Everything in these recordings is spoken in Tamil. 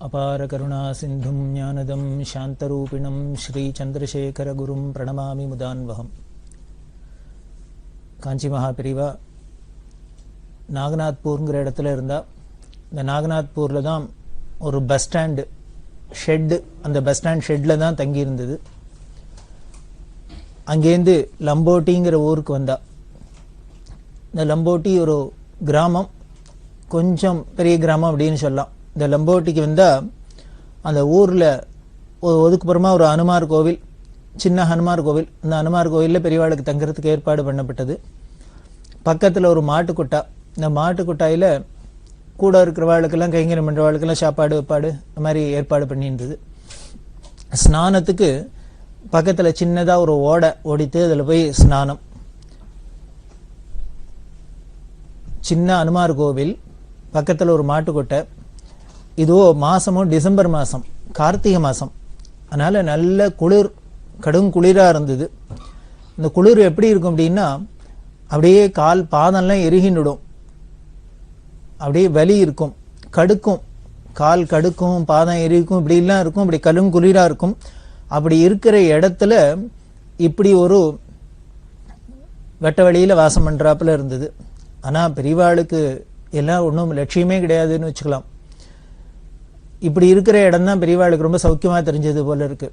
அபார கருணா சிந்தும் ஞானதம் சாந்தரூபிணம் ஸ்ரீ சந்திரசேகர குரும் பிரணமாமி முதான்வகம். காஞ்சி மகாபிரிவா நாகநாத்பூர்ங்கிற இடத்துல இருந்தா. இந்த நாகநாத்பூரில் தான் ஒரு பஸ் ஸ்டாண்டு ஷெட்டு, அந்த பஸ் ஸ்டாண்ட் ஷெட்டில் தான் தங்கியிருந்தது. அங்கேருந்து லம்போட்டிங்கிற ஊருக்கு வந்தா. இந்த லம்போட்டி ஒரு கிராமம், கொஞ்சம் பெரிய கிராமம் அப்படின்னு சொல்லலாம். இந்த லம்போட்டிக்கு வந்தால் அந்த ஊரில் ஒரு ஒதுக்குப்புறமா ஒரு ஹனுமார் கோவில், சின்ன ஹனுமார் கோவில். அந்த ஹனுமார் கோவிலில் பெரியவாளுக்கு தங்குறதுக்கு ஏற்பாடு பண்ணப்பட்டது. பக்கத்தில் ஒரு மாட்டுக்குட்டா. இந்த மாட்டுக்குட்டாயில் கூட இருக்கிறவாளுக்கெல்லாம் கைங்கரியம் பண்ணுறவாளுக்கெல்லாம் சாப்பாடு வைப்பாடு இந்த மாதிரி ஏற்பாடு பண்ணியிருந்தது. ஸ்நானத்துக்கு பக்கத்தில் சின்னதாக ஒரு ஓடை ஓடித்து அதில் போய் ஸ்நானம். சின்ன ஹனுமார் கோவில், பக்கத்தில் ஒரு மாட்டுக்கொட்டை. இதுவோ மாதமும் டிசம்பர் மாதம், கார்த்திகை மாதம். அதனால் நல்ல குளிர், கடும் குளிராக இருந்தது. இந்த குளிர் எப்படி இருக்கும் அப்படின்னா, அப்படியே கால் பாதம்லாம் எருகின்னுடும், அப்படியே வலி இருக்கும், கடுக்கும், கால் கடுக்கும், பாதம் எரிக்கும், இப்படிலாம் இருக்கும். அப்படி கடும் குளிராக இருக்கும். அப்படி இருக்கிற இடத்துல இப்படி ஒரு வெட்ட வழியில் வாசம் பண்ணுறாப்புல இருந்தது. ஆனால் பெரியவாளுக்கு எல்லாம் ஒன்றும் லட்சியமே கிடையாதுன்னு வச்சுக்கலாம். இப்படி இருக்கிற இடம் தான் பெரியவாளுக்கு ரொம்ப சௌக்கியமாக தெரிஞ்சது போல இருக்கு.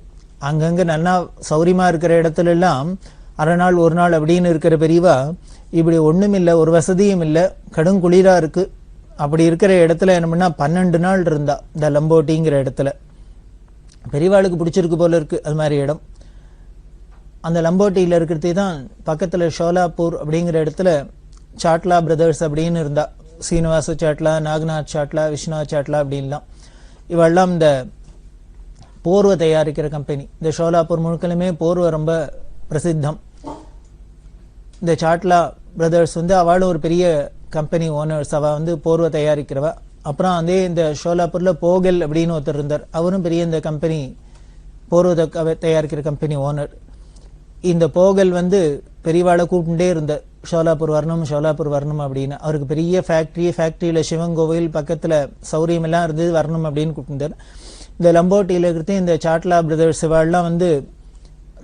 அங்கங்கே நல்லா சௌரியமாக இருக்கிற இடத்துல எல்லாம் அரை நாள் ஒரு நாள் அப்படின்னு இருக்கிற பெரியவா இப்படி ஒன்றும் இல்லை, ஒரு வசதியும் இல்லை, கடும் குளிராக இருக்கு. அப்படி இருக்கிற இடத்துல என்ன பண்ணா 12 நாள் இருந்தா. இந்த லம்போட்டிங்கிற இடத்துல பெரியவாளுக்கு பிடிச்சிருக்கு போல இருக்கு அது மாதிரி இடம். அந்த லம்போட்டியில் இருக்கிறதே தான் பக்கத்தில் ஷோலாப்பூர் அப்படிங்கிற இடத்துல சாட்லா பிரதர்ஸ் அப்படின்னு இருந்தா. சீனிவாச சாட்லா, நாகநாத் சாட்லா, விஸ்வநாத் சாட்லா அப்படின்லாம். இவெல்லாம் இந்த போர்வை தயாரிக்கிற கம்பெனி. இந்த ஷோலாப்பூர் முழுக்கலுமே போர்வை ரொம்ப பிரசித்தம். இந்த சாட்லா பிரதர்ஸ் அவளும் ஒரு பெரிய கம்பெனி ஓனர்ஸ். அவள் போர்வை தயாரிக்கிறவா. அப்புறம் இந்த ஷோலாப்பூரில் போகல் அப்படின்னு ஒருத்தர் இருந்தார். அவரும் பெரிய இந்த கம்பெனி போர்வை தயாரிக்கிற கம்பெனி ஓனர். இந்த போகல் பெரியவாளை கூப்பிட்டுட்டே இருந்தார், ஷோலாப்பூர் வரணும், ஷோலாப்பூர் வரணும் அப்படின்னு. அவருக்கு பெரிய ஃபேக்ட்ரியில் சிவங்கோவில் பக்கத்தில் சௌரியம் எல்லாம் இருந்தது, வரணும் அப்படின்னு கூப்பிட்டுருந்தார். இந்த லம்போட்டியில் இருக்கிறது இந்த சாட்லா பிரதர்ஸ் இவாள்லாம்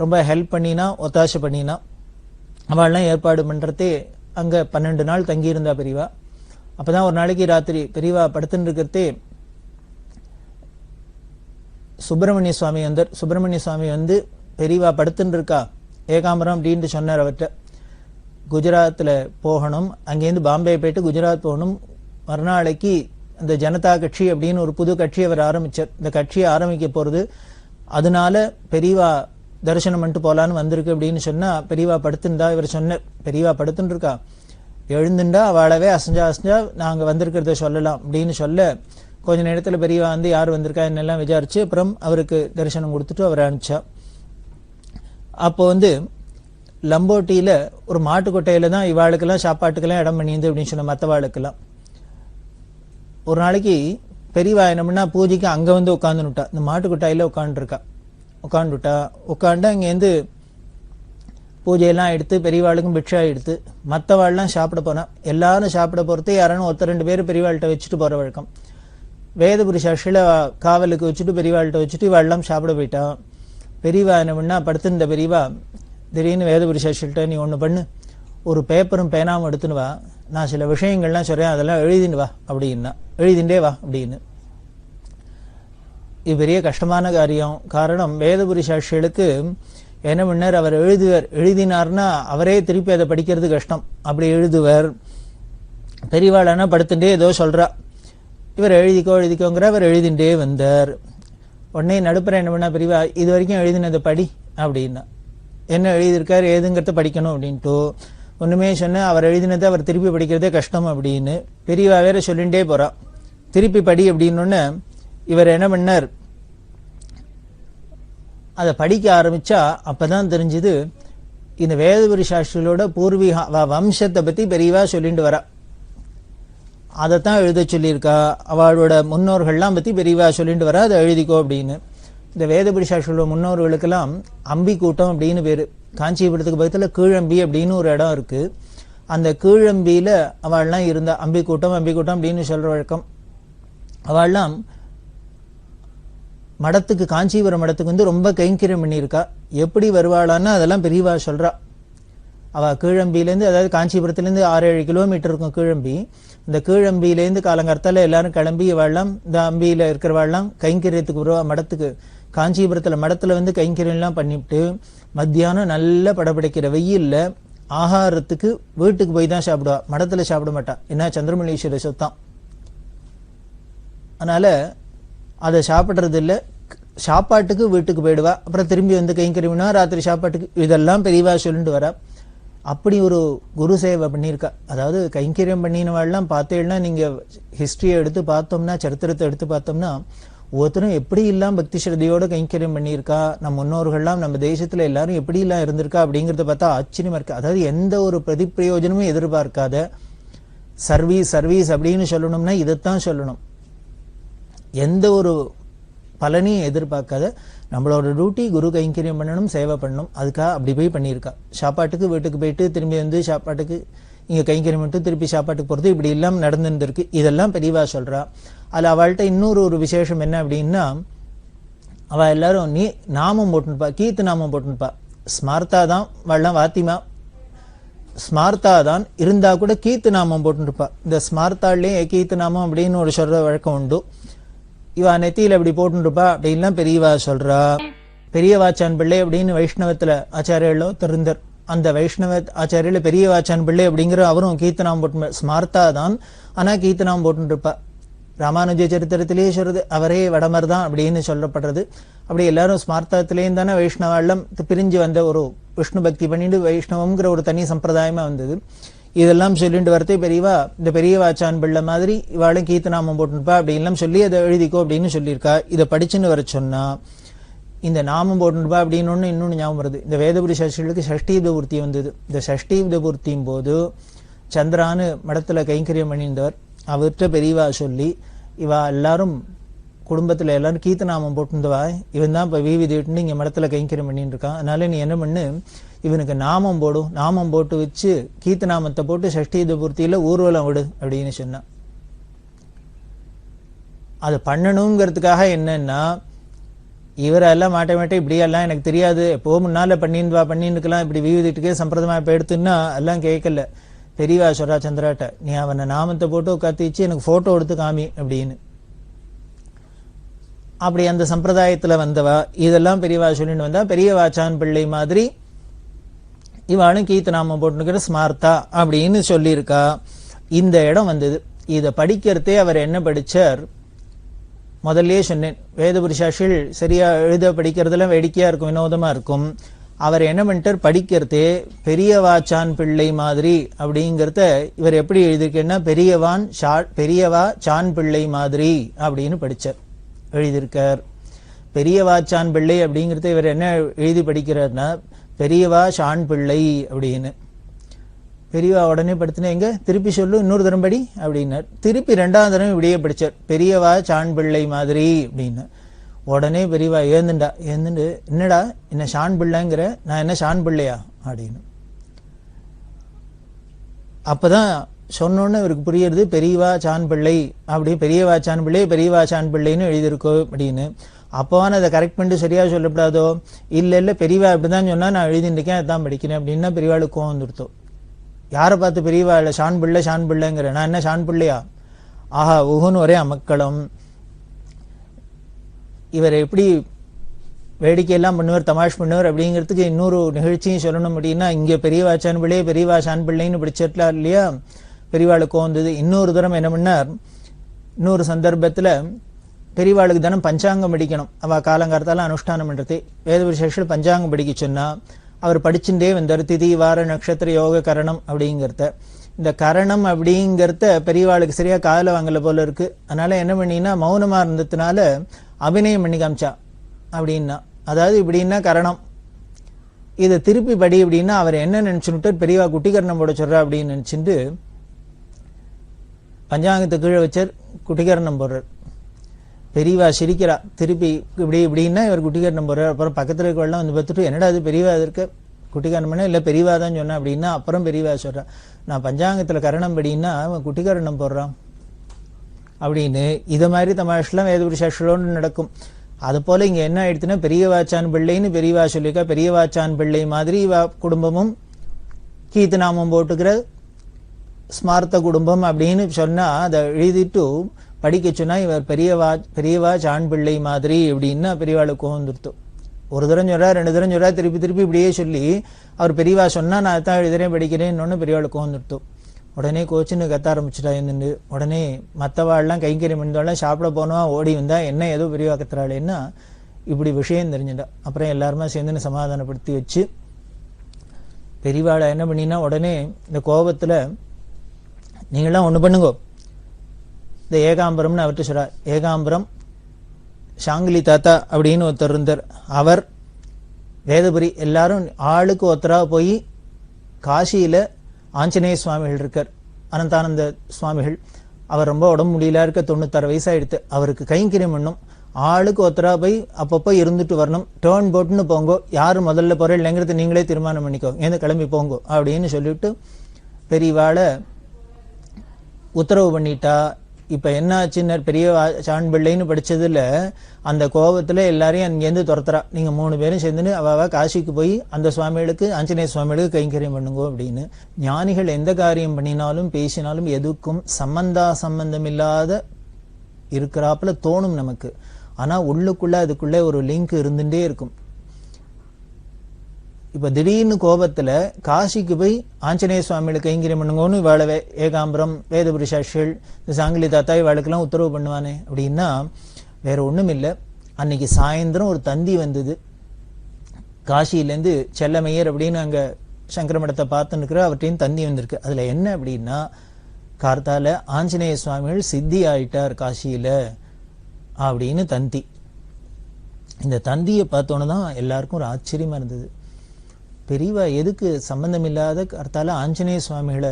ரொம்ப ஹெல்ப் பண்ணினா, ஒத்தாசை பண்ணினா. அவள்லாம் ஏற்பாடு பண்ணுறதே அங்கே 12 நாள் தங்கியிருந்தா பெரியவா. அப்போ தான் ஒரு நாளைக்கு ராத்திரி பெரியவா படுத்துன்னு இருக்கிறதே சுப்பிரமணிய சுவாமி வந்தார். சுப்பிரமணிய சுவாமி பெரியவா படுத்துன்னு இருக்கா, ஏகாம்பரம் அப்படின்ட்டு சொன்னார் அவர்கிட்ட. குஜராத்தில் போகணும், அங்கேருந்து பாம்பே போயிட்டு குஜராத் போகணும். மறுநாளைக்கு அந்த ஜனதா கட்சி அப்படின்னு ஒரு புது கட்சி அவர் ஆரம்பித்தார். இந்த கட்சியை ஆரம்பிக்க போகிறது, அதனால பெரியவா தரிசனம் பண்ணிட்டு போகலான்னு வந்திருக்கு அப்படின்னு சொன்னால் பெரியவா படுத்துண்டா. இவர் சொன்னார், பெரியவா படுத்துன்னு இருக்கா, எழுந்துண்டா அவளவே அசைஞ்சா நாங்கள் வந்திருக்கிறத சொல்லலாம் அப்படின்னு சொல்ல, கொஞ்ச நேரத்தில் பெரியவா யார் வந்திருக்கா என்னெல்லாம் விசாரிச்சு அப்புறம் அவருக்கு தரிசனம் கொடுத்துட்டு அவர் அனுப்பிச்சா. அப்போ லம்போட்டியில் ஒரு மாட்டுக்கொட்டையில் தான் இவாளுக்கெல்லாம் சாப்பாட்டுக்கெல்லாம் இடம் பண்ணியிருந்து அப்படின்னு சொன்ன மற்றவாளுக்கெல்லாம். ஒரு நாளைக்கு பெரியவா என்ன பண்ணா, பூஜைக்கு அங்கே உட்காந்துனுட்டா. இந்த மாட்டுக்கொட்டாயில் உட்காந்துட்டா அங்கேருந்து பூஜையெல்லாம் எடுத்து பெரியவாளுக்கும் பிக்ஷா எடுத்து மற்றவாள்லாம் சாப்பிட போனா. எல்லாரும் சாப்பிட போகிறது யாரானும் ஒருத்தர் 2 பேர் பெரியவாள்கிட்ட வச்சுட்டு போகிற வழக்கம். வேதபுரி சாட்சியில் காவலுக்கு வச்சுட்டு பெரியவாள்கிட்ட வச்சுட்டு இவாள்லாம் சாப்பிட போயிட்டான். பெரியவா என்ன பண்ணா, படுத்துருந்த பெரியவா திடீர்னு வேதபுரி சாட்சிகிட்ட, நீ ஒன்று பண்ணு, ஒரு பேப்பரும் பேனாவும் எடுத்துன்னு வா, நான் சில விஷயங்கள்லாம் சொல்கிறேன், அதெல்லாம் எழுதின்னு வா அப்படின்னா. எழுதிண்டே வா அப்படின்னு. இது பெரிய கஷ்டமான காரியம். காரணம், வேதபுரி சாட்சிகளுக்கு என்ன பண்ணார், அவர் எழுதினார்னா அவரே திருப்பி அதை படிக்கிறது கஷ்டம். அப்படி எழுதுவர். பெரியவாளானா படுத்துட்டே ஏதோ சொல்கிறா, இவர் எழுதிக்கோங்கிற அவர் எழுதிண்டே வந்தார். உடனே நடுப்புற என்ன பண்ணா, பெரியவா இது வரைக்கும் எழுதினதை படி அப்படின்னா. என்ன எழுதியிருக்காரு ஏதுங்கிறத படிக்கணும் அப்படின்ட்டு ஒன்றுமே சொன்ன. அவர் எழுதினதை அவர் திருப்பி படிக்கிறதே கஷ்டம் அப்படின்னு பெரியவா வேற சொல்லிகிட்டே போகிறா, திருப்பி படி அப்படின்னொன்னு. இவர் என்ன பண்ணார், அதை படிக்க ஆரம்பித்தா அப்போ தான் தெரிஞ்சுது, இந்த வேதபுரி சாஸ்திரிகளோட பூர்வீக வம்சத்தை பற்றி பெரியவா சொல்லிட்டு வரா. அதைத்தான் எழுத சொல்லியிருக்கா. அவளோட முன்னோர்கள்லாம் பற்றி பெரியவா சொல்லிட்டு வரா, அதை எழுதிக்கோ அப்படின்னு. இந்த வேதபுரி சாஸ்திரிகளோட முன்னோர்களுக்கெல்லாம் அம்பி கூட்டம் அப்படின்னு பேர். காஞ்சிபுரத்துக்கு பக்கத்தில் கீழம்பி அப்படின்னு ஒரு இடம் இருக்குது. அந்த கீழம்பியில் அவள்லாம் இருந்தா. அம்பி கூட்டம் அப்படின்னு சொல்கிற வழக்கம். அவள்லாம் மடத்துக்கு காஞ்சிபுரம் மடத்துக்கு வந்து ரொம்ப கைங்கரியம் பண்ணியிருக்கா. எப்படி வருவாளான்னா அதெல்லாம் பெரியவா சொல்றா. அவ கீழம்பியிலேருந்து, அதாவது காஞ்சிபுரத்துலேருந்து 6-7 கிலோமீட்டர் இருக்கும் கீழம்பி. இந்த கீழம்பியிலேருந்து காலங்கர்த்தால எல்லாரும் கிளம்பி வாழலாம், இந்த அம்பியில இருக்கிறவாழலாம் கைங்கரியத்துக்கு வருவா மடத்துக்கு. காஞ்சிபுரத்துல மடத்துல வந்து கைங்கரியம்லாம் பண்ணிவிட்டு மத்தியானம் நல்ல படப்பிடிக்கிற வெயில்ல ஆகாரத்துக்கு வீட்டுக்கு போய் தான் சாப்பிடுவா, மடத்துல சாப்பிட மாட்டா. ஏன்னா சந்திரமல்லீஸ்வர சொத்தான். அதனால அதை சாப்பிட்றது இல்லை, சாப்பாட்டுக்கு வீட்டுக்கு போயிடுவா. அப்புறம் திரும்பி வந்து கைங்கரியம்னா ராத்திரி சாப்பாட்டுக்கு. இதெல்லாம் பெரியவா சொல்லிட்டு வரா. அப்படி ஒரு குரு சேவை பண்ணியிருக்கா. அதாவது கைங்கரியம் பண்ணினவாள்லாம் பார்த்தேன்னா நீங்கள் ஹிஸ்டரியை எடுத்து பார்த்தோம்னா, சரித்திரத்தை எடுத்து பார்த்தோம்னா, ஒவ்வொருத்தரும் எப்படி இல்லாம பக்தி ஸ்ரத்தையோட கைங்கரியம் பண்ணியிருக்கா, நம்ம முன்னோர்கள்லாம் நம்ம தேசத்துல எல்லாரும் எப்படி எல்லாம் இருந்திருக்கா அப்படிங்கறத பார்த்தா ஆச்சரியமா இருக்கு. அதாவது எந்த ஒரு பிரதிப்பிரயோஜனமும் எதிர்பார்க்காத சர்வீஸ் சர்வீஸ் அப்படின்னு சொல்லணும்னா இதைத்தான் சொல்லணும். எந்த ஒரு பலனையும் எதிர்பார்க்காத நம்மளோட டியூட்டி குரு கைங்கரியம் பண்ணணும், சேவை பண்ணணும். அதுக்காக அப்படி போய் பண்ணியிருக்கா. சாப்பாட்டுக்கு வீட்டுக்கு போயிட்டு திரும்பி வந்து சாப்பாட்டுக்கு இங்கே கைங்கரியம் மட்டும் திருப்பி சாப்பாட்டுக்கு போகிறது இப்படி எல்லாம் நடந்துருக்கு. இதெல்லாம் பெரியவா சொல்கிறா. அதில் அவள்கிட்ட இன்னொரு ஒரு விசேஷம் என்ன அப்படின்னா, அவள் எல்லாரும் நாமம் போட்டுனுப்பா, கீர்த்து நாமம் போட்டுனுப்பா. ஸ்மார்த்தா தான் வாழலாம், வாத்திமா ஸ்மார்த்தா தான் இருந்தால் கூட கீர்த்து நாமம் போட்டுருப்பா. இந்த ஸ்மார்த்தாலேயே கீர்த்து நாமம் அப்படின்னு ஒரு சொல்கிற வழக்கம் உண்டு. இவா நெத்தியில் இப்படி போட்டுருப்பா அப்படின்லாம் பெரியவா சொல்கிறா. பெரியவாச்சான் பிள்ளை அப்படின்னு வைஷ்ணவத்தில் ஆச்சாரியர்களோ திருந்தர். அந்த வைஷ்ணவ ஆச்சாரியில பெரியவாச்சான் பிள்ளை அப்படிங்கிற அவரும் கீர்த்தனாம் போட்டு ஸ்மார்த்தா தான், ஆனால் கீர்த்தனாம் போட்டுருப்பா. ராமானுஜ சரித்திரத்திலேயே சொல்றது அவரே வடமர் தான் அப்படின்னு சொல்லப்படுறது. அப்படி எல்லாரும் ஸ்மார்த்தத்திலேயும் தானே வைஷ்ணவாளம் பிரிஞ்சு வந்த ஒரு விஷ்ணு பக்தி பண்ணிட்டு வைஷ்ணவம்ங்கிற ஒரு தனி சம்பிரதாயமா வந்தது. இதெல்லாம் சொல்லிட்டு வரத்தே பெரியவா இந்த பெரியவாச்சான் பிள்ளை மாதிரி இவாளும் கீர்த்தனாமம் போட்டுருப்பா அப்படின்லாம் சொல்லி அதை எழுதிக்கோ அப்படின்னு சொல்லியிருக்கா. இதை படிச்சுன்னு வர சொன்னா இந்த நாமம் போட்டுருப்பா அப்படின்னு இன்னொன்று ஞாபகம் வருது. இந்த வேதபுரி சஷ்டிகளுக்கு சஷ்டியுப்த பூர்த்தி வந்தது. இந்த சஷ்டியுப்த பூர்த்தியும் போது சந்திரான்னு மடத்துல கைங்கரியம் பண்ணியிருந்தவர் அவர்கிட்ட பெரியவா சொல்லி, இவா எல்லாரும் குடும்பத்துல எல்லாரும் கீர்த்தநாமம் போட்டுருந்தவா, இவன் தான் இப்போ வீவிதிட்டு இங்கே மடத்துல கைங்கரியம் பண்ணிட்டு இருக்கான். அதனால நீ என்ன பண்ணு, இவனுக்கு நாமம் போடும், நாமம் போட்டு வச்சு கீர்த்தநாமத்தை போட்டு சஷ்டியுப்த பூர்த்தியில ஊர்வலம் விடு அப்படின்னு சொன்னான். அது பண்ணணுங்கிறதுக்காக என்னன்னா, இவரெல்லாம் மாட்டே இப்படியெல்லாம் எனக்கு தெரியாது, எப்போ முன்னால பண்ணின்னு இருக்கலாம், இப்படி வீவிதிட்டுக்கே சம்பிரதமா இப்போ எடுத்துன்னா எல்லாம் கேட்கல. பெரியவா சொல்றா சந்திராட்ட, நீ அவனை நாமத்தை போட்டு உட்காந்து எனக்கு போட்டோ எடுத்து காமி அப்படின்னு. அப்படி அந்த சம்பிரதாயத்துல வந்தவா இதெல்லாம் பெரியவா சொல்லிட்டு வந்தா. பெரியவாச்சான் பிள்ளை மாதிரி இவாளும் கீர்த்தநாமம் போட்டுக்கிற ஸ்மார்த்தா அப்படின்னு சொல்லியிருக்கா. இந்த இடம் வந்தது. இதை படிக்கிறதே அவர் என்ன படிச்சார், முதல்ல சொன்னேன், வேதபுரி சாஸ்திரிகள் சரியா எழுத படிக்கிறதுலாம் வேடிக்கையா இருக்கும், வினோதமா இருக்கும். அவர் என்ன பண்ணிட்டார், படிக்கிறதே பெரியவாச்சான் பிள்ளை மாதிரி அப்படிங்கிறத இவர் எப்படி எழுதியிருக்கேன்னா, பெரியவா சான் பிள்ளை மாதிரி அப்படின்னு படிச்சார் எழுதியிருக்கார். பெரியவாச்சான் பிள்ளை அப்படிங்கிறத இவர் என்ன எழுதி படிக்கிறார்னா, பெரியவா சான் பிள்ளை அப்படின்னு. பெரியவா உடனே படுத்தினா, எங்க திருப்பி சொல்லு, இன்னொரு தரம் படி அப்படின்னார். திருப்பி 2ஆவது தரம் இப்படியே படிச்சார், பெரியவா சான் பிள்ளை மாதிரி அப்படின்னு. உடனே பெரியவா ஏந்துண்டு என்னடா என்ன ஷான் பிள்ளைங்கிற, நான் என்ன ஷான் பிள்ளையா அப்படின்னு. அப்பதான் சொன்னோன்னு இவருக்கு புரியுறது, பெரியவா சான் பிள்ளை அப்படி, பெரியவா சான் பிள்ளை பெரியவா சான் பிள்ளைன்னு எழுதியிருக்கோ அப்படின்னு. அப்போவான அதை கரெக்ட் பண்ணிட்டு சரியா சொல்லப்படாதோ, இல்ல பெரியவா இப்படிதான் சொன்னா நான் எழுதிருக்கேன் அதான் படிக்கிறேன் அப்படின்னா பெரியவாளுக்கு கோவம் வந்துருத்தோம். யாரை பார்த்து பெரியவா இல்லை ஷான் பிள்ளைங்கிற, நான் என்ன ஷான் பிள்ளையா, ஆஹா ஊஹுன்னு ஒரே அமக்களம். இவர் எப்படி வேடிக்கையெல்லாம் பண்ணுவார், தமாஷ் பண்ணுவார் அப்படிங்கிறதுக்கு இன்னொரு நிகழ்ச்சியும் சொல்லணும் அப்படின்னா, இங்கே பெரியவாச்சான் பிள்ளை பெரியவா ஷான் பிள்ளைன்னு பிடிச்சிட்டா இல்லையா, பெரியவாளுக்கு வந்தது. இன்னொரு தரம் என்ன பண்ணார், இன்னொரு சந்தர்ப்பத்தில் பெரியவாளுக்கு தானே பஞ்சாங்கம் படிக்கணும், அவள் காலங்காலத்தால் அனுஷ்டானம் பண்ணுறது. வேதபுரி சாஸ்திரிகள் பஞ்சாங்கம் படிக்க சொன்னா அவர் படிச்சுட்டே வந்தார். திதி வார நட்சத்திர யோக கரணம் அப்படிங்கிறத. இந்த கரணம் அப்படிங்கிறத பெரியவாளுக்கு சரியா காதில் வாங்கல போல இருக்கு. அதனால என்ன பண்ணினா, மௌனமா இருந்ததுனால அபிநயம் பண்ணி காமிச்சா அப்படின்னா, அதாவது இப்படின்னா கரணம், இதை திருப்பி படி அப்படின்னா அவர் என்ன நினைச்சுட்டு பெரியவா குட்டிகரணம் போட சொல்றா அப்படின்னு நினைச்சுட்டு பஞ்சாங்கத்தை கீழே வச்சார், குட்டிகரணம் போடுறார். பெரியவா சிரிக்கிறா, திருப்பி இப்படின்னா இவர் குட்டிகரணம் போடுறார். அப்புறம் பக்கத்துல இருக்கவெல்லாம் வந்து பார்த்துட்டு, என்னடா அது பெரியவா இருக்க குட்டிகரணம்னா, இல்லை பெரியவா தான் சொன்னா அப்படின்னா. அப்புறம் பெரியவா சொல்றா, நான் பஞ்சாங்கத்துல கரணம் படின்னா அவன் குட்டிகரணம் போடுறான் அப்படின்னு. இதை மாதிரி தமாஷெல்லாம் வேதபுரி சாஸ்திரங்களோடு நடக்கும். அது போல இங்க என்ன ஆயிடுச்சுன்னா பெரியவாச்சான் பிள்ளைன்னு பெரியவா சொல்லியிருக்கா. பெரியவாச்சான் பிள்ளை மாதிரி இவ குடும்பமும் கீத்து நாமம் போட்டுக்கிற ஸ்மார்த்த குடும்பம் அப்படின்னு சொன்னா அதை எழுதிட்டு படிக்க சொன்னா இவர் பெரியவா சான் பிள்ளை மாதிரி எப்படின்னா பெரியவாளுக்கு வந்துருத்தோம். ஒரு தரம் சொல்றா, 2 தரம் சொல்றா, திருப்பி திருப்பி இப்படியே சொல்லி அவர் பெரியவா சொன்னா நான் அதான் எழுதுறேன் படிக்கிறேன்னு பெரியவாளுக்கு வந்துருத்தோம். உடனே கோச்சுன்னு கத்த ஆரம்பிச்சுட்டா. இருந்துட்டு உடனே மற்றவாள்லாம் கைங்கறி மணிந்தோம்லாம் சாப்பிட போனவா ஓடி வந்தா என்ன ஏதோ பெரியவா கத்துறாளேன்னா இப்படி விஷயம் தெரிஞ்சுட்டா. அப்புறம் எல்லாருமா சேர்ந்துன்னு சமாதானப்படுத்தி வச்சு பெரியவாளை என்ன பண்ணினா உடனே இந்த கோபத்துல நீங்களாம் ஒண்ணு பண்ணுங்கோ, இந்த ஏகாம்பரம்னு அவர்கிட்ட சொல்றார். ஏகாம்பரம் சாங்கிலி தாத்தா அப்படின்னு ஒருத்தர் இருந்தார். அவர் வேதபுரி எல்லாரும் ஆளுக்கு ஒருத்தரா போய் காசியில ஆஞ்சநேய சுவாமிகள் இருக்கார், அனந்தானந்த சுவாமிகள். அவர் ரொம்ப உடம்பு முடியல இருக்க, 96 வயசாயிடுத்து. அவருக்கு கைங்கரியம் பண்ணும். ஆளுக்கு ஒருத்தரா போய் அப்பப்போ இருந்துட்டு வரணும். டேர்ன் போட்டுன்னு போங்கோ, யாரு முதல்ல போற இல்லைங்கிறது நீங்களே தீர்மானம் பண்ணிக்கோ, ஏன் கிளம்பி போங்கோ அப்படின்னு சொல்லிட்டு பெரியவாளை உத்தரவு பண்ணிட்டா. இப்ப என்ன ஆச்சுன்னு பெரிய சான் பிள்ளைன்னு படிச்சதுல அந்த கோபத்துல எல்லாரையும் அங்கேருந்து துரத்துறா. நீங்க 3 பேரும் சேர்ந்துன்னு அவ காசிக்கு போய் அந்த சுவாமிகளுக்கு ஆஞ்சநேய சுவாமிகளுக்கு கைங்கரியம் பண்ணுங்க அப்படின்னு. ஞானிகள் எந்த காரியம் பண்ணினாலும் பேசினாலும் எதுக்கும் சம்பந்தம் இல்லாத இருக்கிறாப்புல தோணும் நமக்கு. ஆனா உள்ளுக்குள்ள அதுக்குள்ள ஒரு லிங்க் இருந்துட்டே இருக்கும். இப்ப திடீர்னு கோபத்துல காசிக்கு போய் ஆஞ்சநேய சுவாமிகளுக்கு கைங்கரியம் பண்ணுங்கன்னு இவாளவே ஏகாம்பரம் வேதபுரி சாட்சிகள் இந்த சாங்கிலி தாத்தா இவாளுக்கெல்லாம் உத்தரவு பண்ணுவானே அப்படின்னா வேற ஒண்ணும் இல்லை. அன்னைக்கு சாயந்தரம் ஒரு தந்தி வந்தது காசியிலேருந்து. செல்லமையர் அப்படின்னு அங்க சங்கர மடத்தை பார்த்துன்னு அவர்கிட்டையும் தந்தி வந்திருக்கு. அதுல என்ன அப்படின்னா கார்த்தால ஆஞ்சநேய சுவாமிகள் சித்தி ஆயிட்டார் காசியில அப்படின்னு தந்தி. இந்த தந்தியை பார்த்தோன்னு தான் எல்லாருக்கும் ஒரு ஆச்சரியமா இருந்தது. பெரியவா எதுக்கு சம்பந்தம் இல்லாத கர்த்தால ஆஞ்சநேய சுவாமிகளை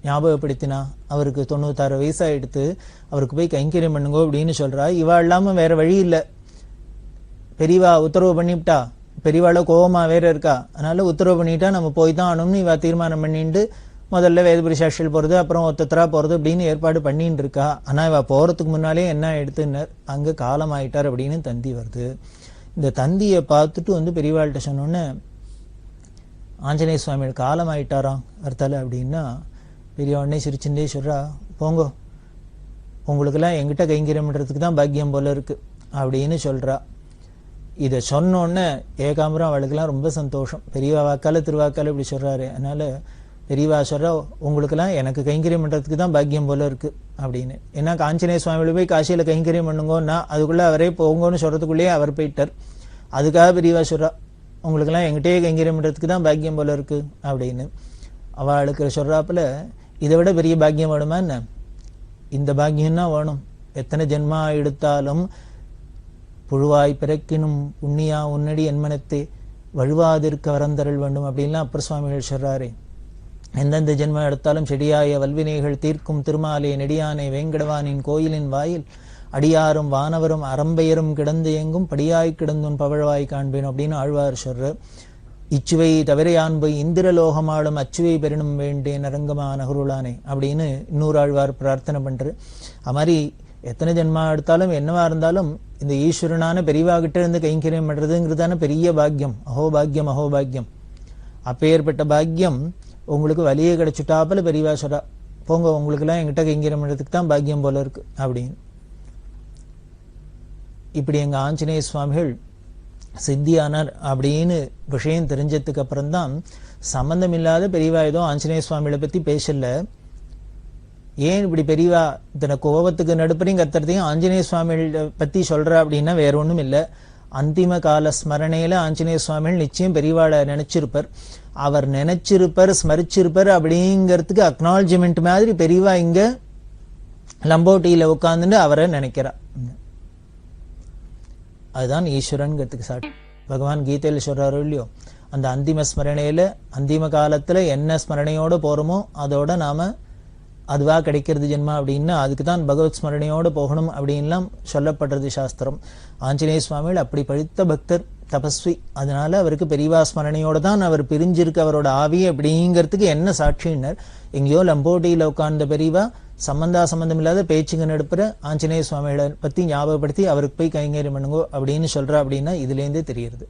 ஞாபகப்படுத்தினா? அவருக்கு 96 வயசாயிடுத்து, அவருக்கு போய் கைங்கரியம் பண்ணுங்கோ அப்படின்னு சொல்றா. இவா இல்லாம வேற வழி இல்லை. பெரியவா உத்தரவு பண்ணிவிட்டா, பெரியவாள கோபமா வேற இருக்கா, அதனால உத்தரவு பண்ணிட்டா நம்ம போய் தான் ஆகணும்னு இவா தீர்மானம் பண்ணிட்டு முதல்ல வேதபுரி சாட்சிகள் போறது, அப்புறம் ஒத்தரா போறது அப்படின்னு ஏற்பாடு பண்ணிட்டு இருக்கா. ஆனா இவ போறதுக்கு முன்னாலே என்ன எடுத்துன்னு அங்க காலம் ஆயிட்டார் அப்படின்னு தந்தி வருது. இந்த தந்தியை பார்த்துட்டு பெரியவாள்கிட்ட சொன்னோன்னு ஆஞ்சநேய சுவாமிகள் காலம் ஆயிட்டாராம் அர்த்தால அப்படின்னா பெரிய உடனே சிரிச்சுட்டே சொல்றா, போங்கோ உங்களுக்கெல்லாம் எங்கிட்ட கைங்கரியம் பண்றதுக்கு தான் பாக்கியம் போல இருக்கு அப்படின்னு சொல்றா. இதை சொன்னோடனே ஏகாம்பரம் அவளுக்கெல்லாம் ரொம்ப சந்தோஷம். பெரியவா வாக்கால திருவாக்கால இப்படி சொல்றாரு. அதனால பெரியவா சொல்றா, உங்களுக்கெல்லாம் எனக்கு கைங்கரியம் பண்றதுக்கு தான் பாக்கியம் போல இருக்கு அப்படின்னு. ஏன்னா ஆஞ்சநேய சுவாமிகளை போய் காசியில கைங்கரியம் பண்ணுங்கன்னா அதுக்குள்ள அவரே போங்கன்னு சொல்றதுக்குள்ளேயே அவர் போயிட்டார். அதுக்காக பெரியவா சொல்றா, உங்களுக்கெல்லாம் எங்கிட்டே கைங்கரியம் பண்றதுக்கு தான் பாக்கியம் போல இருக்கு அப்படின்னு. அவளுக்கு சொல்றாப்புல இதை விட பெரிய பாக்கியம் வேணுமா என்ன? இந்த பாக்கியம்னா வேணும். எத்தனை ஜென்மா எடுத்தாலும் புழுவாய் பிறக்கினும் புண்ணியா உன்னடி என்மனத்தை வழுவாதிருக்க வரந்தரல் வேண்டும் அப்படின்லாம் அப்பர் சுவாமிகள் சொல்றாரு. எந்தெந்த ஜென்மம் எடுத்தாலும் செடியாய வல்வினைகள் தீர்க்கும் திருமாலே நெடியானை வேங்கடவானின் கோயிலின் வாயில் அடியாரும் வானவரும் அரம்பெயரும் கிடந்து எங்கும் படியாய் கிடந்துன் பவழவாய் காண்பேன் அப்படின்னு ஆழ்வார் சொல்ற. இச்சுவை தவிரையான் போய் இந்திரலோகமாடும் அச்சுவை பெறணும் வேண்டேன் அரங்கமா நகருளானே அப்படின்னு இன்னொரு ஆழ்வார் பிரார்த்தனை பண்ற. அது மாதிரி எத்தனை ஜென்மா எடுத்தாலும் என்னவா இருந்தாலும் இந்த ஈஸ்வரனான பெரியவாகிட்ட இருந்து கைங்கரியம் பண்றதுங்கிறதான பெரிய பாக்கியம். அஹோபாக்கியம் அஹோபாக்கியம். அப்பேற்பட்ட பாக்கியம் உங்களுக்கு வலியே கிடைச்சுட்டாப்புல பெரியவா சொல்றா, போங்க உங்களுக்கெல்லாம் எங்கிட்ட கைங்கரியம் பண்றதுக்கு தான் பாக்கியம் போல இருக்கு அப்படின்னு. இப்படி எங்க ஆஞ்சநேய சுவாமிகள் சித்தியானார் அப்படின்னு விஷயம் தெரிஞ்சதுக்கு அப்புறம் தான் சம்பந்தம் இல்லாத பெரியவா ஏதோ ஆஞ்சநேய சுவாமிகளை பத்தி பேசல. ஏன் இப்படி பெரியவா இத்தனை கோபத்துக்கு நடுப்பறையும் கத்துறதையும் ஆஞ்சநேய சுவாமிகளை பத்தி சொல்ற அப்படின்னா வேற ஒண்ணும் இல்லை. அந்திம கால ஸ்மரணையில ஆஞ்சநேய சுவாமிகள் நிச்சயம் பெரியவாளை நினைச்சிருப்பார். அவர் நினைச்சிருப்பார், ஸ்மரிச்சிருப்பார் அப்படிங்கிறதுக்கு அக்னாலஜ்மெண்ட் மாதிரி பெரியவா இங்க லம்போட்டியில உட்கார்ந்துட்டு அவரை நினைக்கிறா. அதுதான் ஈஸ்வரன்கிறதுக்கு சாட்சி. பகவான் கீதையில சொல்றாரோ இல்லையோ, அந்த அந்திம ஸ்மரணையில அந்திம காலத்துல என்ன ஸ்மரணையோட போறோமோ அதோட நாம அதுவா கிடைக்கிறது ஜென்மா அப்படின்னா அதுக்கு தான் பகவத் ஸ்மரணையோட போகணும் அப்படின்லாம் சொல்லப்படுறது சாஸ்திரம். ஆஞ்சநேய சுவாமிகள் அப்படி படித்த பக்தர், தபஸ்வி. அதனால அவருக்கு பெரியவா ஸ்மரணையோட தான் அவர் பிரிஞ்சிருக்கு அவரோட ஆவி அப்படிங்கிறதுக்கு என்ன சாட்சியினர். எங்கேயோ லம்போட்டியில உட்கார்ந்த பெரியவா சம்பந்தம் இல்லாத பேச்சுங்க நடுப்புற ஆஞ்சநேய சுவாமிகளை பத்தி ஞாபகப்படுத்தி அவருக்கு போய் கைங்கரியம் பண்ணுங்கோ அப்படின்னு சொல்றா அப்படின்னா இதுலேருந்தே தெரியுது.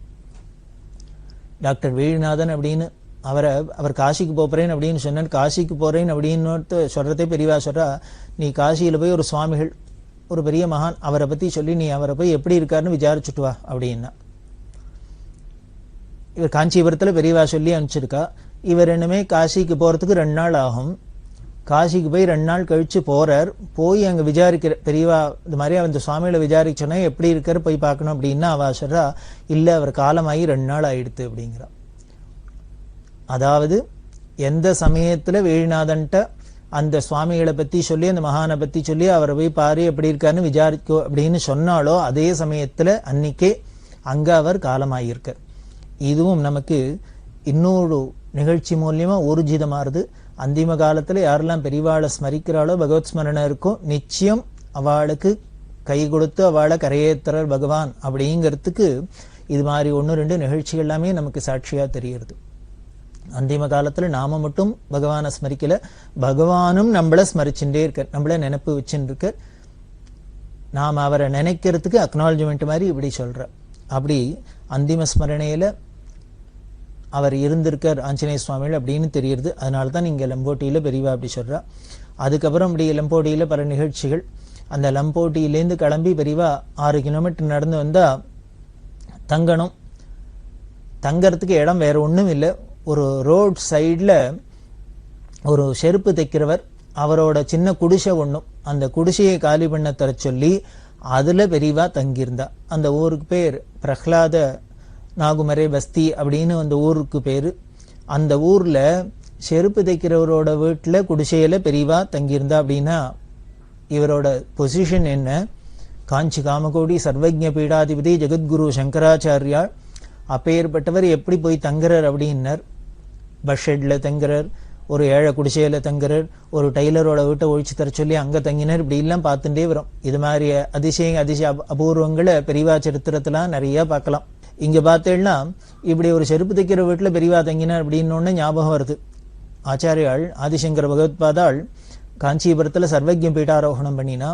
டாக்டர் வேலுநாதன் அப்படின்னு அவர் காசிக்கு போறேன் அப்படின்னு சொன்னார். காசிக்கு போறேன் அப்படின்னு சொல்றதே பெரியவா சொல்றா, நீ காசியில போய் ஒரு சுவாமிகள் ஒரு பெரிய மகான் அவரை பத்தி சொல்லி நீ அவரை போய் எப்படி இருக்காருன்னு விசாரிச்சுட்டு வா அப்படின்னா. இவர் காஞ்சிபுரத்துல பெரியவா சொல்லி அனுப்பிச்சிருக்கா. இவர் என்னமே காசிக்கு போறதுக்கு 2 நாள் ஆகும். காசிக்கு போய் 2 நாள் கழிச்சு போறார். போய் அங்க விசாரிக்கிற பெரியவா இந்த மாதிரி அந்த சுவாமியில விசாரிச்சோன்னா எப்படி இருக்காரு போய் பார்க்கணும் அப்படின்னா அவ சொல்றா, இல்ல அவர் காலமாகி 2 நாள் ஆயிடுத்து அப்படிங்கிறா. அதாவது எந்த சமயத்துல வேலுநாதன்ட்ட அந்த சுவாமிகளை பத்தி சொல்லி அந்த மகானை பத்தி சொல்லி அவரை போய் பாரு எப்படி இருக்காருன்னு விசாரிக்கோ அப்படின்னு சொன்னாலோ அதே சமயத்துல அன்னைக்கே அங்க அவர் காலமாயிருக்கார். இதுவும் நமக்கு இன்னொரு நிகழ்ச்சி மூலியமா ஊர்ஜிதமாறுது. அந்திம காலத்துல யாரெல்லாம் பெரியவாளை ஸ்மரிக்கிறாளோ பகவத் ஸ்மரணை இருக்கோ நிச்சயம் அவளுக்கு கை கொடுத்து அவளை கரையேத்துறார் பகவான் அப்படிங்கிறதுக்கு இது மாதிரி 1-2 நிகழ்ச்சிகள் எல்லாமே நமக்கு சாட்சியா தெரியுது. அந்திம காலத்துல நாம மட்டும் பகவானை ஸ்மரிக்கல, பகவானும் நம்மள ஸ்மரிச்சுட்டே இருக்க, நம்மள நினைப்பு வச்சுட்டு இருக்க. நாம அவரை நினைக்கிறதுக்கு அக்னாலஜ்மெண்ட் மாதிரி இப்படி சொல்ற. அப்படி அந்திம ஸ்மரணையில அவர் இருந்திருக்கார் ஆஞ்சநேய சுவாமிகள் அப்படின்னு தெரியுது. அதனால்தான் இங்க லம்போட்டியில பெரியவா அப்படி சொல்றா. அதுக்கப்புறம் இப்படி லம்போட்டியில பல நிகழ்ச்சிகள். அந்த லம்போட்டியிலேருந்து கிளம்பி பெரியவா 6 கிலோமீட்டர் நடந்து வந்தா தங்கணும். தங்கறதுக்கு இடம் வேற ஒண்ணும் இல்லை. ஒரு ரோட் சைட்ல ஒரு செருப்பு தைக்கிறவர் அவரோட சின்ன குடிசை ஒண்ணும், அந்த குடிசையை காலி பண்ண தர சொல்லி அதுல பெரியவா தங்கியிருந்தா. அந்த ஊருக்கு பேர் பிரஹ்லாத நாகுமரே பஸ்தி அப்படின்னு அந்த ஊருக்கு பேரு. அந்த ஊர்ல செருப்பு தைக்கிறவரோட வீட்டுல குடிசையில பெரியவா தங்கியிருந்தா. அப்படின்னா இவரோட பொசிஷன் என்ன? காஞ்சி காமகோடி சர்வஜ்ஞ பீடாதிபதி ஜெகத்குரு சங்கராச்சாரியார் அப்பேற்பட்டவர் எப்படி போய் தங்குறார் அப்படின்னார். பஸ் ஷெட்ல தங்குறார், ஒரு ஏழை குடிசையில தங்குறார், ஒரு டைலரோட வீட்டை ஒழிச்சு தர சொல்லி அங்க தங்கினார். இப்படி எல்லாம் பார்த்துட்டே வரும். இது மாதிரி அதிசய அபூர்வங்களை பெரியவா சரித்திரத்தெல்லாம் நிறைய பார்க்கலாம். இங்க பார்த்தேன்னா இப்படி ஒரு செருப்பு தைக்கிற வீட்டுல பெரியவா தங்கினார் அப்படின்னு ஞாபகம் வருது. ஆச்சாரியாள் ஆதிசங்கர பகவத்பாதாள் காஞ்சிபுரத்துல சர்வஜ்ஞ பீட்டாரோகணம் பண்ணினா.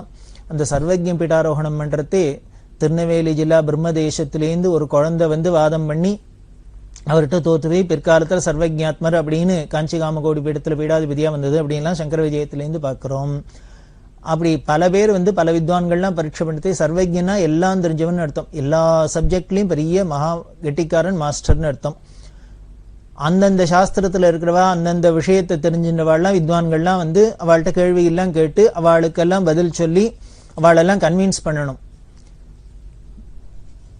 அந்த சர்வஜ்ஞ பீட்டாரோகணம் பண்றதே திருநெல்வேலி ஜில்லா பிரம்மதேசத்திலேருந்து ஒரு குழந்தை வந்து வாதம் பண்ணி அவர்கிட்ட தோத்து போய் பிற்காலத்துல சர்வஜ்ஞாத்மர் அப்படின்னு காஞ்சி காமகோடி பீடத்துல பீடாதிபதியா வந்தது அப்படின்லாம் சங்கர விஜயத்திலேருந்து பார்க்கிறோம். அப்படி பல பேர் வந்து பல வித்வான்கள்லாம் பரீட்சை பண்ணிட்டு சர்வஜ்ஞனா எல்லாம் தெரிஞ்சவன் அர்த்தம். எல்லா சப்ஜெக்ட்லயும் பெரிய மகா கெட்டிக்காரன் மாஸ்டர்னு அர்த்தம். அந்தந்த சாஸ்திரத்துல இருக்கிறவா அந்தந்த விஷயத்தை தெரிஞ்சின்றவாள்லாம் வித்வான்கள்லாம் வந்து அவள்கிட்ட கேள்வி எல்லாம் கேட்டு அவளுக்கெல்லாம் பதில் சொல்லி அவளெல்லாம் கன்வின்ஸ் பண்ணணும்.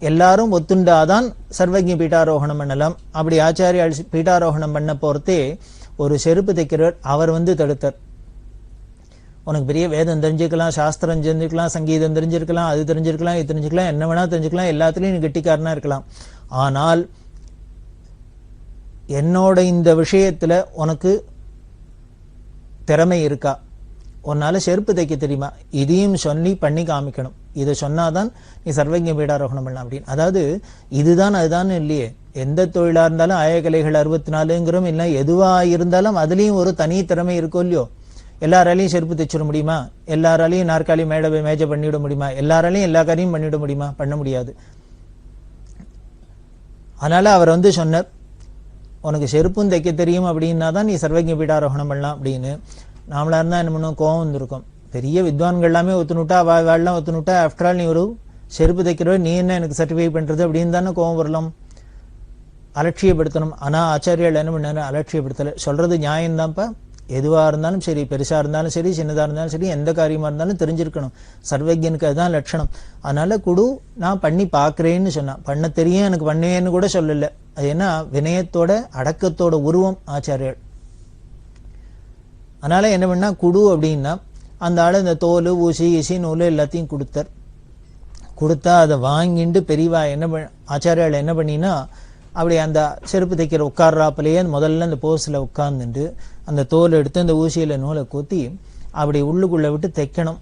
எல்லாரும் ஒத்துண்டாதான் சர்வஜ்ஞ பீட்டாரோகணம் பண்ணலாம். அப்படி ஆச்சாரியா பீட்டாரோகணம் பண்ண போறதே ஒரு செருப்பு தைக்கிறவர் அவர் வந்து தடுத்தார். உனக்கு பெரிய வேதம் தெரிஞ்சுக்கலாம், சாஸ்திரம் தெரிஞ்சுக்கலாம், சங்கீதம் தெரிஞ்சிருக்கலாம், அது தெரிஞ்சிருக்கலாம், இது தெரிஞ்சுக்கலாம், என்ன வேணா தெரிஞ்சுக்கலாம், எல்லாத்துலயும் நீ கெட்டிக்காரனா இருக்கலாம். ஆனால் என்னோட இந்த விஷயத்துல உனக்கு திறமை இருக்கா? உன்னால செருப்பு தைக்க தெரியுமா? இதையும் சொல்லி பண்ணி காமிக்கணும். இதை சொன்னாதான் நீ சர்வஜ்ஞ பீடாரோகணம் பண்ணலாம் அப்படின்னு. அதாவது இதுதான் அதுதான் இல்லையே. எந்த தொழிலா இருந்தாலும் ஆயக்கலைகள் 64ங்கிறோம், இல்லை எதுவா இருந்தாலும் அதுலயும் ஒரு தனி திறமை இருக்கும் இல்லையோ. எல்லாராலையும் செருப்பு தைச்சிட முடியுமா? எல்லாராலையும் நாற்காலி மேஜை பண்ணிவிட முடியுமா? எல்லாராலையும் எல்லா காரியம் பண்ணிவிட முடியுமா? பண்ண முடியாது. அதனால அவர் வந்து சொன்னார், உனக்கு செருப்பும் தைக்க தெரியும் அப்படின்னா தான் நீ சர்வஜ்ஞ பீடாரோகணம் பண்ணலாம் அப்படின்னு. நாமளா இருந்தா என்ன பண்ணுவோம், கோவம் வந்திருக்கும். பெரிய வித்வான்கள் எல்லாமே ஒத்துனுட்டா, வாழலாம் ஒத்துனுட்டா, ஆஃப்டர் ஆல் நீ ஒரு செருப்பு தைக்கிறவர், நீ என்ன எனக்கு சர்டிஃபை பண்றது அப்படின்னு தானே கோவம் வரலாம். அலட்சியப்படுத்தணும். ஆனா ஆச்சாரியால் என்ன பண்ணாரு, அலட்சியப்படுத்தல. சொல்றது நியாயம்தான்ப்பா. எதுவா இருந்தாலும் சரி, பெருசா இருந்தாலும் சரி, சின்னதா இருந்தாலும் சரி, எந்த காரியமா இருந்தாலும் தெரிஞ்சிருக்கணும். சர்வஜனுக்கு அதுதான் லட்சணம். அதனால குடு, நான் பண்ணி பாக்குறேன்னு சொன்னான். பண்ண தெரியும், எனக்கு பண்ணுவேன்னு கூட சொல்லல. அது என்ன, வினயத்தோட அடக்கத்தோட உருவம் ஆச்சாரியால். அதனால என்ன பண்ணா, குடு அப்படின்னா அந்த ஆளு இந்த தோல், ஊசி, இசி, நூல் எல்லாத்தையும் கொடுத்தார். கொடுத்தா அதை வாங்கிட்டு பெரியவா என்ன ஆச்சாரியால் என்ன பண்ணினா, அப்படி அந்த செருப்பு தைக்கிற உட்கார்றாப்பிலேயே முதல்ல அந்த போஸ்ல உட்கார்ந்துட்டு அந்த தோல் எடுத்து அந்த ஊசியில நூலை கூத்தி அப்படி உள்ளுக்குள்ள விட்டு தைக்கணும்.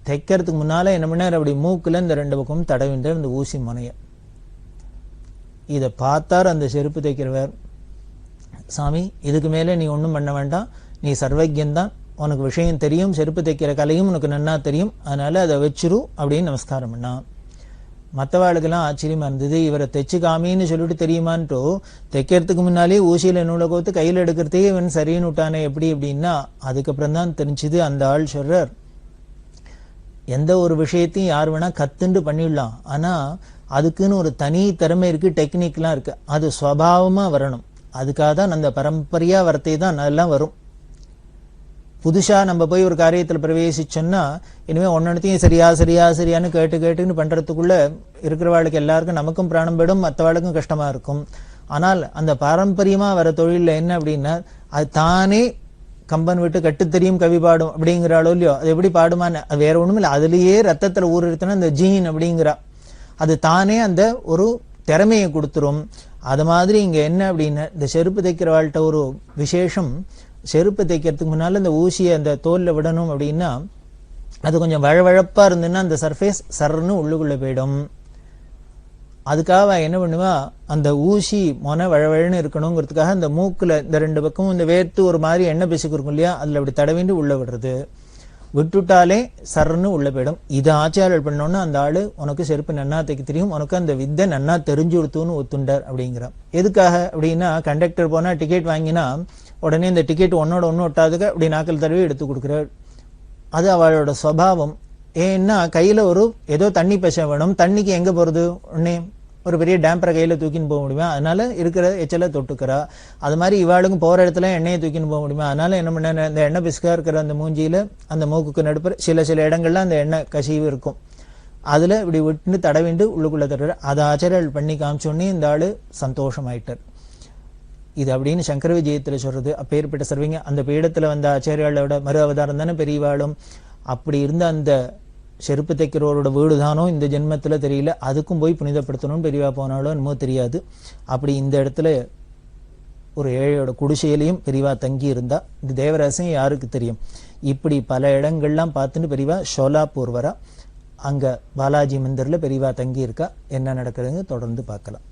தைக்கிறதுக்கு முன்னால என்ன பண்ணார், அப்படி மூக்குல இந்த 2 பக்கமும் தடவின்ற இந்த ஊசி முனைய. இதை பார்த்தார் அந்த செருப்பு தைக்கிறவர். சாமி, இதுக்கு மேல நீ ஒன்றும் பண்ண வேண்டாம், நீ சர்வஜன் தான், உனக்கு விஷயம் தெரியும், செருப்பு தைக்கிற கலையும் உனக்கு நன்னா தெரியும், அதனால அதை வச்சிரு அப்படின்னு நமஸ்காரம் பண்ணா. மற்றவாளுக்கெல்லாம் ஆச்சரியமா இருந்தது. இவரை தைச்சு காமின்னு சொல்லிட்டு தெரியுமான்ட்டு தைக்கிறதுக்கு முன்னாலே ஊசியில நூலை கோத்து கையில் எடுக்கிறதே இவன் சரின்னு விட்டானே எப்படி அப்படின்னா, அதுக்கப்புறம் தான் தெரிஞ்சுது அந்த ஆள் சொல்றார், எந்த ஒரு விஷயத்தையும் யார் வேணா கத்துண்டு பண்ணிடலாம், ஆனா அதுக்குன்னு ஒரு தனி திறமை இருக்கு, டெக்னிக்லாம் இருக்கு, அது சுவாவமா வரணும். அதுக்காக தான் அந்த பரம்பரையா வரத்தை தான் அதெல்லாம் வரும். புதுசா நம்ம போய் ஒரு காரியத்தில் பிரவேசிச்சோம்னா இனிமே ஒன்னொன்னையும் சரியான்னு கேட்டுன்னு பண்றதுக்குள்ள இருக்கிறவாளுக்கு எல்லாருக்கும் நமக்கும் பிராணம் போயிடும், மற்றவாளுக்கும் கஷ்டமா இருக்கும். ஆனால் அந்த பாரம்பரியமா வர தொழில என்ன அப்படின்னா, அது தானே கம்பன் விட்டு கட்டு தெரியும் கவி பாடும் அப்படிங்கிறாளோ இல்லையோ, அது எப்படி பாடுமான்னு அது வேற ஒண்ணும் இல்லை, அதுலயே ரத்தத்துல ஊறிடுத்துனா அந்த ஜீன் அப்படிங்கிறா, அது தானே அந்த ஒரு திறமையை கொடுத்துரும். அது மாதிரி இங்க என்ன அப்படின்னா, இந்த செருப்பு தைக்கிறவாள்கிட்ட ஒரு விசேஷம், செருப்பு தைக்கிறதுக்கு முன்னால இந்த ஊசியை அந்த தோல்ல விடணும் அப்படின்னா அது கொஞ்சம் வழவழப்பா இருந்துன்னா அந்த சர்ஃபேஸ் சர்ன்னு உள்ளுக்குள்ள போயிடும். அதுக்காக என்ன பண்ணுவா, அந்த ஊசி மொன வழவழன்னு இருக்கணுங்கிறதுக்காக அந்த மூக்குல இந்த ரெண்டு பக்கமும் இந்த வேர்த்து ஒரு மாதிரி எண்ணெய் பிசுக்கு இருக்கும் இல்லையா, அதுல அப்படி தடவிண்டு உள்ள விடுறது, விட்டுட்டாலே சர்ன்னு உள்ள போயிடும். இதை ஆச்சாரியர் பண்ணோன்னா அந்த ஆளு உனக்கு செருப்பு நன்னா தைக்க தெரியும், உனக்கு அந்த வித்தை நன்னா தெரிஞ்சு கொடுத்துன்னு ஒத்துண்டார் அப்படிங்கிறான். எதுக்காக அப்படின்னா, கண்டக்டர் போனா டிக்கெட் வாங்கினா உடனே இந்த டிக்கெட் ஒன்னோட ஒன்னு ஒட்டாதுக்கு அப்படி நாக்கல் தடவி எடுத்து கொடுக்குறாள். அது அவளோட சுவாவம். ஏன்னா கையில ஒரு ஏதோ தண்ணி பசை வேணும், தண்ணிக்கு எங்க போறது, உடனே ஒரு பெரிய டேம்பரை கையில தூக்கின்னு போக முடியுமா, அதனால இருக்கிற எச்சலை தொட்டுக்கிறா. அது மாதிரி இவாளுக்கும் போற இடத்துல எண்ணெயை தூக்கின்னு போக முடியுமா, அதனால என்ன பண்ண, இந்த எண்ணெய் பிஸ்கா இருக்கிற அந்த மூஞ்சியில அந்த மூக்குக்கு நடுப்புற சில இடங்கள்ல அந்த எண்ணெய் கசிவு இருக்கும், அதுல இப்படி விட்டு தடவிண்டு உள்ளுக்குள்ள தடுற. அதை ஆச்சாரியர்கள் பண்ணி காமிச்சோடனே இந்த ஆளு சந்தோஷமாயிட்டார். இது அப்படின்னு சங்கர விஜயத்துல சொல்றது. அப்பேற்பட்ட சர்வீங்க அந்த பீடத்துல வந்த ஆச்சாரியாளோட மறு அவதாரம் தானே பெரியவாளும். அப்படி இருந்த அந்த செருப்பு தைக்கிறவரோட வீடுதானோ இந்த ஜென்மத்துல தெரியல, அதுக்கும் போய் புனிதப்படுத்தணும்னு பெரியவா போனாலும் என்னமோ தெரியாது. அப்படி இந்த இடத்துல ஒரு ஏழையோட குடிசையிலையும் பெரியவா தங்கி இருந்தா. இந்த தேவராசையும் யாருக்கு தெரியும். இப்படி பல இடங்கள்லாம் பார்த்துட்டு பெரியவா ஷோலாப்பூர் வரா. அங்க பாலாஜி மந்திரில் பெரியவா தங்கி இருக்கா. என்ன நடக்குதுன்னு தொடர்ந்து பார்க்கலாம்.